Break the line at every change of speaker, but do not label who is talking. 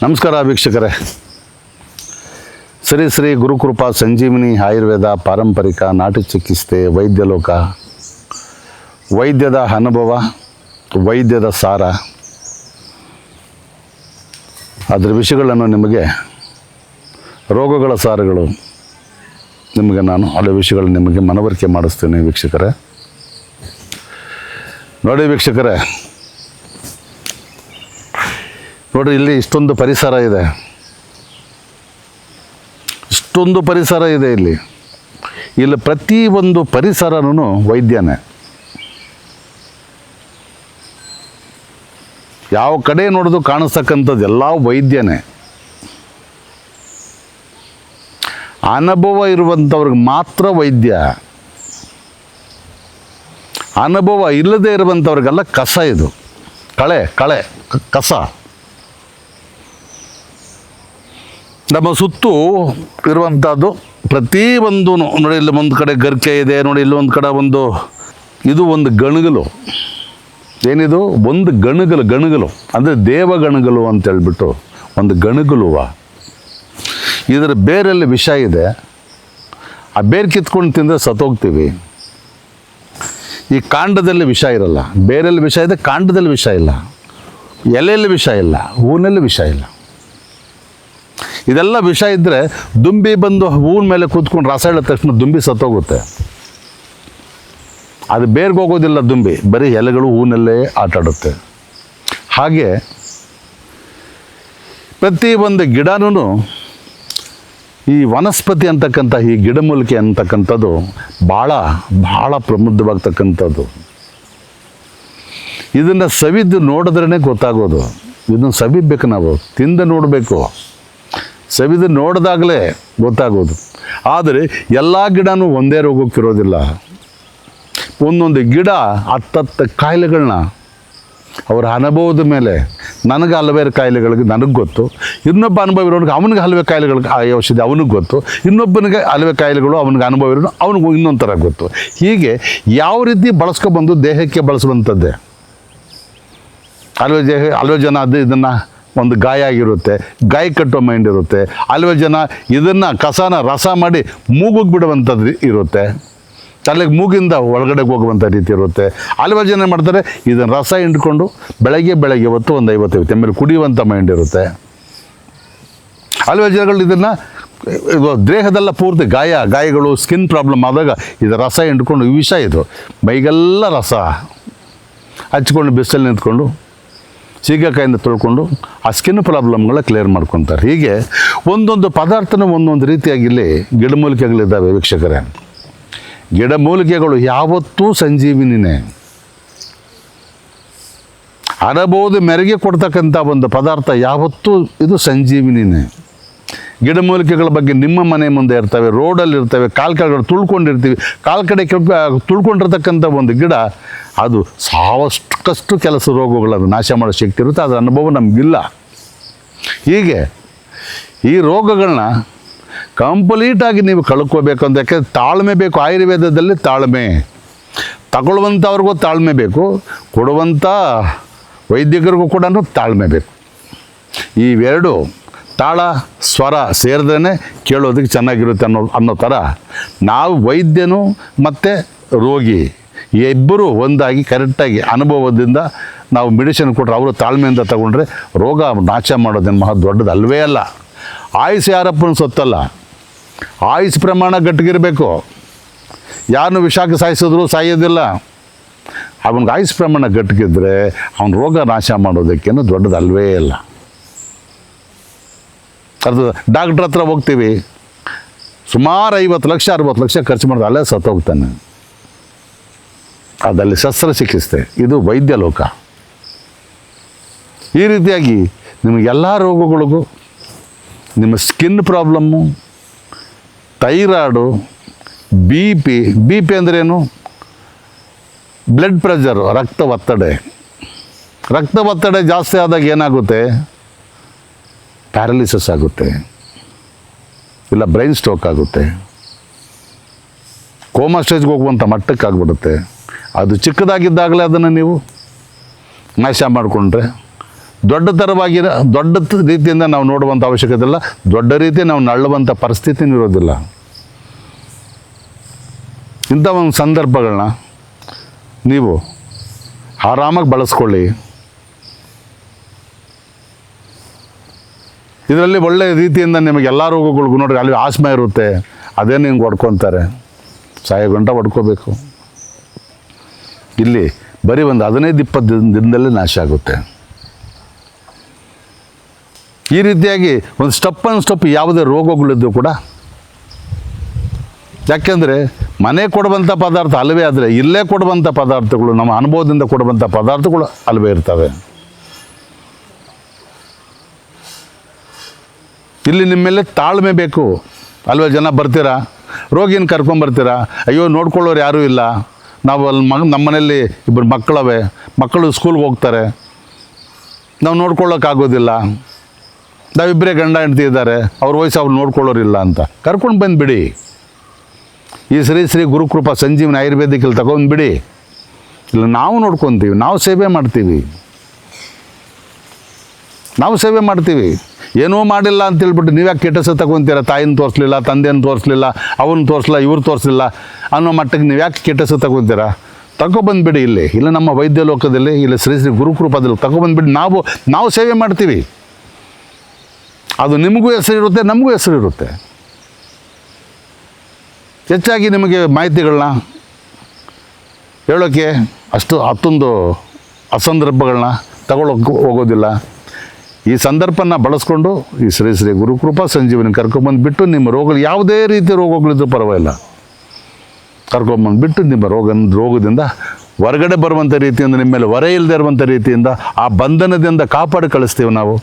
ನಮಸ್ಕಾರ ವೀಕ್ಷಕರೇ. ಶ್ರೀ ಶ್ರೀ ಗುರುಕೃಪಾ ಸಂಜೀವಿನಿ ಆಯುರ್ವೇದ ಪಾರಂಪರಿಕ ನಾಟಿ ಚಿಕಿತ್ಸೆ ವೈದ್ಯಲೋಕ, ವೈದ್ಯದ ಅನುಭವ, ವೈದ್ಯದ ಸಾರ, ಅದರ ವಿಷಯಗಳನ್ನು ನಿಮಗೆ, ರೋಗಗಳ ಸಾರಗಳು ನಿಮಗೆ ನಾನು ಹಲವು ವಿಷಯಗಳು ನಿಮಗೆ ಮನವರಿಕೆ ಮಾಡಿಸ್ತೀನಿ ವೀಕ್ಷಕರೇ. ನೋಡಿ ವೀಕ್ಷಕರೇ, ನೋಡಿರಿ, ಇಲ್ಲಿ ಇಷ್ಟೊಂದು ಪರಿಸರ ಇದೆ, ಇಷ್ಟೊಂದು ಪರಿಸರ ಇದೆ. ಇಲ್ಲಿ ಪ್ರತಿಯೊಂದು ಪರಿಸರನೂ ವೈದ್ಯನೇ. ಯಾವ ಕಡೆ ನೋಡೋದು ಕಾಣಿಸ್ತಕ್ಕಂಥದ್ದು ಎಲ್ಲ ವೈದ್ಯನೇ. ಅನುಭವ ಇರುವಂಥವ್ರಿಗೆ ಮಾತ್ರ ವೈದ್ಯ. ಅನುಭವ ಇಲ್ಲದೆ ಇರುವಂಥವ್ರಿಗೆಲ್ಲ ಕಸ. ಇದು ಕಳೆ ಕಸ. ನಮ್ಮ ಸುತ್ತು ಇರುವಂಥದ್ದು ಪ್ರತಿಯೊಂದು ನೋಡಿ, ಇಲ್ಲಿ ಒಂದು ಕಡೆ ಗರ್ಕೆ ಇದೆ ನೋಡಿ, ಇಲ್ಲಿ ಒಂದು ಕಡೆ ಇದು ಒಂದು ಗಣಗಲು. ಏನಿದು? ಒಂದು ಗಣಗಲು ಅಂದರೆ ದೇವಗಣಗಲು ಅಂತ ಹೇಳ್ಬಿಟ್ಟು ಒಂದು ಗಣಗಲುವ. ಇದರ ಬೇರಲ್ಲಿ ವಿಷ ಇದೆ. ಆ ಬೇರು ಕಿತ್ಕೊಂಡು ತಿಂದರೆ ಸತ್ತೋಗ್ತೀವಿ. ಈ ಕಾಂಡದಲ್ಲಿ ವಿಷ ಇರಲ್ಲ, ಬೇರಲ್ಲಿ ವಿಷ ಇದೆ, ಕಾಂಡದಲ್ಲಿ ವಿಷ ಇಲ್ಲ, ಎಲೆಯಲ್ಲಿ ವಿಷ ಇಲ್ಲ, ಹೂವಿನಲ್ಲಿ ವಿಷ ಇಲ್ಲ. ಇದೆಲ್ಲ ವಿಷ ಇದ್ದರೆ ದುಂಬಿ ಬಂದು ಹೂವಿನ ಮೇಲೆ ಕೂತ್ಕೊಂಡು ರಸ ಹೇಳಿದ ತಕ್ಷಣ ದುಂಬಿ ಸತ್ತೋಗುತ್ತೆ. ಅದು ಬೇರ್ಗೆ ಹೋಗೋದಿಲ್ಲ ದುಂಬಿ, ಬರೀ ಎಲೆಗಳು ಹೂವಿನಲ್ಲೇ ಆಟಾಡುತ್ತೆ. ಹಾಗೆ ಪ್ರತಿಯೊಂದು ಗಿಡನೂ ಈ ವನಸ್ಪತಿ ಅಂತಕ್ಕಂಥ ಈ ಗಿಡಮೂಲಿಕೆ ಅಂತಕ್ಕಂಥದ್ದು ಭಾಳ ಪ್ರಮುಖವಾಗ್ತಕ್ಕಂಥದ್ದು. ಇದನ್ನು ಸವಿದು ನೋಡಿದ್ರೇ ಗೊತ್ತಾಗೋದು. ಇದನ್ನು ಸವಿಬೇಕು, ನಾವು ತಿಂದು ನೋಡಬೇಕು, ಸವಿದು ನೋಡಿದಾಗಲೇ ಗೊತ್ತಾಗೋದು. ಆದರೆ ಎಲ್ಲ ಗಿಡನೂ ಒಂದೇ ರೋಗಕ್ಕಿರೋದಿಲ್ಲ. ಒಂದೊಂದು ಗಿಡ ಹತ್ತತ್ತು ಕಾಯಿಲೆಗಳನ್ನ ಅವರ ಅನುಭವದ ಮೇಲೆ, ನನಗೆ ಹಲವಾರು ಕಾಯಿಲೆಗಳಿಗೆ ನನಗೆ ಗೊತ್ತು, ಇನ್ನೊಬ್ಬ ಅನುಭವ ಇರೋನಿಗೆ ಅವನಿಗೆ ಹಲವೇ ಕಾಯಿಲೆಗಳಿಗೆ ಔಷಧಿ ಅವನಿಗೆ ಗೊತ್ತು, ಇನ್ನೊಬ್ಬನಿಗೆ ಹಲವೇ ಕಾಯಿಲೆಗಳು ಅವನಿಗೆ ಅನುಭವ ಇರೋನು ಅವನಿಗೆ ಇನ್ನೊಂದು ಥರ ಗೊತ್ತು. ಹೀಗೆ ಯಾವ ರೀತಿ ಬಳಸ್ಕೊಬಂದು ದೇಹಕ್ಕೆ ಬಳಸುವಂಥದ್ದೇ. ಹಲವು ಜನ ಇದನ್ನು ಒಂದು ಗಾಯ ಆಗಿರುತ್ತೆ, ಗಾಯ ಕಟ್ಟೋ ಮೈಂಡ್ ಇರುತ್ತೆ. ಹಲವು ಜನ ಇದನ್ನು ಕಸನ ರಸ ಮಾಡಿ ಮೂಗಿಗೆ ಬಿಡುವಂಥದ್ದು ಇರುತ್ತೆ, ತಲೆಗೆ ಮೂಗಿಂದ ಒಳಗಡೆಗೆ ಹೋಗುವಂಥ ರೀತಿ ಇರುತ್ತೆ. ಹಲವು ಜನ ಮಾಡ್ತಾರೆ, ಇದನ್ನು ರಸ ಹಿಂಡ್ಕೊಂಡು ಬೆಳಗ್ಗೆ ಹೊತ್ತು ಒಂದು 50 ml ಕುಡಿಯುವಂಥ ಮೈಂಡ್ ಇರುತ್ತೆ. ಹಲವು ಜನಗಳು ಇದನ್ನು ದೇಹದೆಲ್ಲ ಪೂರ್ತಿ ಗಾಯಗಳು ಸ್ಕಿನ್ ಪ್ರಾಬ್ಲಮ್ ಆದಾಗ ಇದು ರಸ ಹಿಂಡ್ಕೊಂಡು, ವಿಷ ಇದು, ಮೈಗೆಲ್ಲ ರಸ ಹಚ್ಕೊಂಡು ಬಿಸಿಲು ನಿಂತ್ಕೊಂಡು ಸೀಗೆಕಾಯಿಂದ ತೊಳ್ಕೊಂಡು ಆ ಸ್ಕಿನ್ ಪ್ರಾಬ್ಲಮ್ಗಳ ಕ್ಲಿಯರ್ ಮಾಡ್ಕೊತಾರೆ. ಹೀಗೆ ಒಂದೊಂದು ಪದಾರ್ಥನೂ ಒಂದೊಂದು ರೀತಿಯಾಗಿ ಇಲ್ಲಿ ಗಿಡಮೂಲಿಕೆಗಳಿದ್ದಾವೆ ವೀಕ್ಷಕರೇ. ಗಿಡಮೂಲಿಕೆಗಳು ಯಾವತ್ತೂ ಸಂಜೀವಿನಿನೇ. ಅನುಭವದ ಮೇರೆಗೆ ಕೊಡ್ತಕ್ಕಂಥ ಒಂದು ಪದಾರ್ಥ ಯಾವತ್ತೂ ಇದು ಸಂಜೀವಿನಿನೇ. ಗಿಡಮೂಲಿಕೆಗಳ ಬಗ್ಗೆ ನಿಮ್ಮ ಮನೆ ಮುಂದೆ ಇರ್ತವೆ, ರೋಡಲ್ಲಿ ಇರ್ತವೆ, ಕಾಲು ಕೆಳಗಡೆ ತುಳ್ಕೊಂಡಿರ್ತೀವಿ. ಕಾಲು ಕಡೆ ತುಳ್ಕೊಂಡಿರ್ತಕ್ಕಂಥ ಒಂದು ಗಿಡ ಅದು ಸಾವಷ್ಟಕ್ಕಷ್ಟು ಕೆಲಸ ರೋಗಗಳನ್ನು ನಾಶ ಮಾಡೋ ಶಕ್ತಿ ಇರುತ್ತೆ. ಅದರ ಅನುಭವ ನಮಗಿಲ್ಲ. ಹೀಗೆ ಈ ರೋಗಗಳನ್ನ ಕಂಪ್ಲೀಟಾಗಿ ನೀವು ಕಳ್ಕೋಬೇಕು ಅಂತ. ಯಾಕೆಂದರೆ ತಾಳ್ಮೆ ಬೇಕು. ಆಯುರ್ವೇದದಲ್ಲಿ ತಾಳ್ಮೆ, ತಗೊಳ್ಳುವಂಥವ್ರಿಗೂ ತಾಳ್ಮೆ ಬೇಕು, ಕೊಡುವಂಥ ವೈದ್ಯಕರಿಗೂ ಕೂಡ ತಾಳ್ಮೆ ಬೇಕು. ಇವೆರಡು ತಾಳ ಸ್ವರ ಸೇರಿದ್ರೇ ಕೇಳೋದಕ್ಕೆ ಚೆನ್ನಾಗಿರುತ್ತೆ ಅನ್ನೋ ಥರ ನಾವು ವೈದ್ಯನು ಮತ್ತು ರೋಗಿ ಇಬ್ಬರು ಒಂದಾಗಿ ಕರೆಕ್ಟಾಗಿ ಅನುಭವದಿಂದ ನಾವು ಮೆಡಿಸಿನ್ ಕೊಟ್ಟರೆ, ಅವರು ತಾಳ್ಮೆಯಿಂದ ತಗೊಂಡ್ರೆ ರೋಗ ನಾಶ ಮಾಡೋದೇನು ಮಹಾ ದೊಡ್ಡದು ಅಲ್ವೇ ಅಲ್ಲ. ಆಯುಸ್ ಯಾರಪ್ಪನ ಸೊತ್ತಲ್ಲ, ಆಯುಸ್ ಪ್ರಮಾಣ ಗಟ್ಟಿಗಿರಬೇಕು. ಯಾರನ್ನು ವಿಷಾಕ್ಕೆ ಸಾಯಿಸಿದ್ರು ಸಾಯೋದಿಲ್ಲ. ಅವನಿಗೆ ಆಯುಸ್ ಪ್ರಮಾಣ ಗಟ್ಟಿಗಿದ್ರೆ ಅವನ ರೋಗ ನಾಶ ಮಾಡೋದಕ್ಕೇನು ದೊಡ್ಡದು ಅಲ್ವೇ ಇಲ್ಲ. ಅದು ಡಾಕ್ಟ್ರ್ ಹತ್ರ ಹೋಗ್ತೀವಿ, ಸುಮಾರು 50 ಲಕ್ಷ 60 ಲಕ್ಷ ಖರ್ಚು ಮಾಡಿದ್ರೆ ಅಲ್ಲೇ ಸತ್ತೋಗ್ತಾನೆ. ಅದಲ್ಲಿ ಶಸ್ತ್ರಚಿಕಿತ್ಸೆ. ಇದು ವೈದ್ಯ ಲೋಕ. ಈ ರೀತಿಯಾಗಿ ನಿಮಗೆಲ್ಲ ರೋಗಗಳಿಗೂ, ನಿಮ್ಮ skin problem, thyroid, B P ಅಂದ್ರೇನು? ಬ್ಲಡ್ ಪ್ರೆಷರು, ರಕ್ತ ಒತ್ತಡ ಜಾಸ್ತಿ ಆದಾಗ ಏನಾಗುತ್ತೆ? ಪ್ಯಾರಲಿಸಿಸ್ ಆಗುತ್ತೆ, ಇಲ್ಲ ಬ್ರೈನ್ ಸ್ಟ್ರೋಕ್ ಆಗುತ್ತೆ, ಕೋಮಾ ಸ್ಟೇಜ್ಗೆ ಹೋಗುವಂಥ ಮಟ್ಟಕ್ಕಾಗ್ಬಿಡುತ್ತೆ. ಅದು ಚಿಕ್ಕದಾಗಿದ್ದಾಗಲೇ ಅದನ್ನು ನೀವು ನಾಶ ಮಾಡಿಕೊಂಡ್ರೆ ದೊಡ್ಡ ರೀತಿಯಿಂದ ನಾವು ನೋಡುವಂಥ ಅವಶ್ಯಕತೆ ಇಲ್ಲ, ದೊಡ್ಡ ರೀತಿ ನಾವು ನಳ್ಳುವಂಥ ಪರಿಸ್ಥಿತಿನೂ ಇರೋದಿಲ್ಲ. ಇಂಥ ಒಂದು ಸಂದರ್ಭಗಳನ್ನ ನೀವು ಆರಾಮಾಗಿ ಬಳಸ್ಕೊಳ್ಳಿ. ಇದರಲ್ಲಿ ಒಳ್ಳೆ ರೀತಿಯಿಂದ ನಿಮಗೆ ಎಲ್ಲ ರೋಗಗಳಿಗೂ ನೋಡ್ರಿ, ಅಲ್ಲಿ ಆಸ್ಮ ಇರುತ್ತೆ, ಅದೇ ನಿಮ್ಗೆ ಹೊಡ್ಕೊತಾರೆ, ಸಾಯೋ ಗಂಟ ಹೊಡ್ಕೋಬೇಕು. ಇಲ್ಲಿ ಬರೀ ಒಂದು 15-20 ದಿನದಲ್ಲೇ ನಾಶ ಆಗುತ್ತೆ. ಈ ರೀತಿಯಾಗಿ ಒಂದು ಸ್ಟೆಪ್ ಯಾವುದೇ ರೋಗಗಳಿದ್ದು ಕೂಡ, ಯಾಕೆಂದರೆ ಮನೆ ಕೊಡುವಂಥ ಪದಾರ್ಥ ಅಲ್ಲವೇ ಆದರೆ ಇಲ್ಲೇ ಕೊಡುವಂಥ ಪದಾರ್ಥಗಳು, ನಮ್ಮ ಅನುಭವದಿಂದ ಕೊಡುವಂಥ ಪದಾರ್ಥಗಳು ಅಲ್ಲವೇ ಇರ್ತವೆ. ಇಲ್ಲಿ ನಿಮ್ಮ ಮೇಲೆ ತಾಳ್ಮೆ ಬೇಕು ಅಲ್ವೇ. ಜನ ಬರ್ತೀರಾ, ರೋಗಿನ ಕರ್ಕೊಂಬರ್ತೀರಾ, ಅಯ್ಯೋ ನೋಡ್ಕೊಳ್ಳೋರು ಯಾರೂ ಇಲ್ಲ, ನಾವು ಅಲ್ಲಿ ನಮ್ಮ ಮನೇಲಿ 2 ಮಕ್ಕಳವೆ, ಮಕ್ಕಳು ಸ್ಕೂಲ್ಗೆ ಹೋಗ್ತಾರೆ, ನಾವು ನೋಡ್ಕೊಳ್ಳೋಕ್ಕಾಗೋದಿಲ್ಲ, ನಾವಿಬ್ಬರೇ ಗಂಡ ಹೆಂಡ್ತಿ ಇದ್ದಾರೆ, ಅವ್ರ ವಯಸ್ಸು ಅವ್ರು ನೋಡ್ಕೊಳ್ಳೋರಿಲ್ಲ ಅಂತ ಕರ್ಕೊಂಡು ಬಂದುಬಿಡಿ. ಈ ಶ್ರೀ ಗುರುಕೃಪಾ ಸಂಜೀವನಿ ಆಯುರ್ವೇದಿಕಲ್ಲಿ ತಗೊಂಡ್ಬಿಡಿ. ಇಲ್ಲ ನಾವು ನೋಡ್ಕೊತೀವಿ, ನಾವು ಸೇವೆ ಮಾಡ್ತೀವಿ. ಏನೂ ಮಾಡಿಲ್ಲ ಅಂತೇಳ್ಬಿಟ್ಟು ನೀವ್ಯಾಕೆ ಕೆಟ್ಟಸ ತಗೊತೀರ? ತಾಯಿನ ತೋರಿಸ್ಲಿಲ್ಲ, ತಂದೆಯನ್ನು ತೋರಿಸ್ಲಿಲ್ಲ, ಅವನ್ನ ತೋರಿಸ್ಲಿಲ್ಲ, ಇವ್ರು ತೋರಿಸ್ಲಿಲ್ಲ ಅನ್ನೋ ಮಟ್ಟಕ್ಕೆ ನೀವು ಯಾಕೆ ಕೆಟ್ಟಸ ತಗೊತೀರ? ತಗೊಬಂದುಬಿಡಿ. ಇಲ್ಲ ನಮ್ಮ ವೈದ್ಯ ಲೋಕದಲ್ಲಿ, ಇಲ್ಲ ಶ್ರೀ ಗುರುಕೃಪಾದಲ್ಲಿ ತಗೊಬಂದುಬಿಡಿ. ನಾವು ಸೇವೆ ಮಾಡ್ತೀವಿ. ಅದು ನಿಮಗೂ ಹೆಸರಿರುತ್ತೆ, ನಮಗೂ ಹೆಸರಿರುತ್ತೆ. ಹೆಚ್ಚಾಗಿ ನಿಮಗೆ ಮಾಹಿತಿಗಳನ್ನ ಹೇಳೋಕ್ಕೆ ಅಷ್ಟೊಂದು ಅಸಂದರ್ಭಗಳನ್ನ ತಗೊಳ್ಳೋಕೆ ಹೋಗೋದಿಲ್ಲ. ಈ ಸಂದರ್ಭನ ಬಳಸ್ಕೊಂಡು ಈ ಶ್ರೀ ಗುರುಕೃಪಾ ಸಂಜೀವನಿ ಕರ್ಕೊಂಬಂದುಬಿಟ್ಟು ನಿಮ್ಮ ಯಾವುದೇ ರೀತಿಯ ರೋಗಗಳಿದ್ರೂ ಪರವಾಗಿಲ್ಲ, ಕರ್ಕೊಂಬಂದುಬಿಟ್ಟು ನಿಮ್ಮ ರೋಗದಿಂದ ಹೊರಗಡೆ ಬರುವಂಥ ರೀತಿಯಿಂದ, ನಿಮ್ಮ ಮೇಲೆ ಹೊರೆ ಇಲ್ಲದೆ ಇರುವಂಥ ರೀತಿಯಿಂದ, ಆ ಬಂಧನದಿಂದ ಕಾಪಾಡಿ ಕಳಿಸ್ತೀವಿ ನಾವು.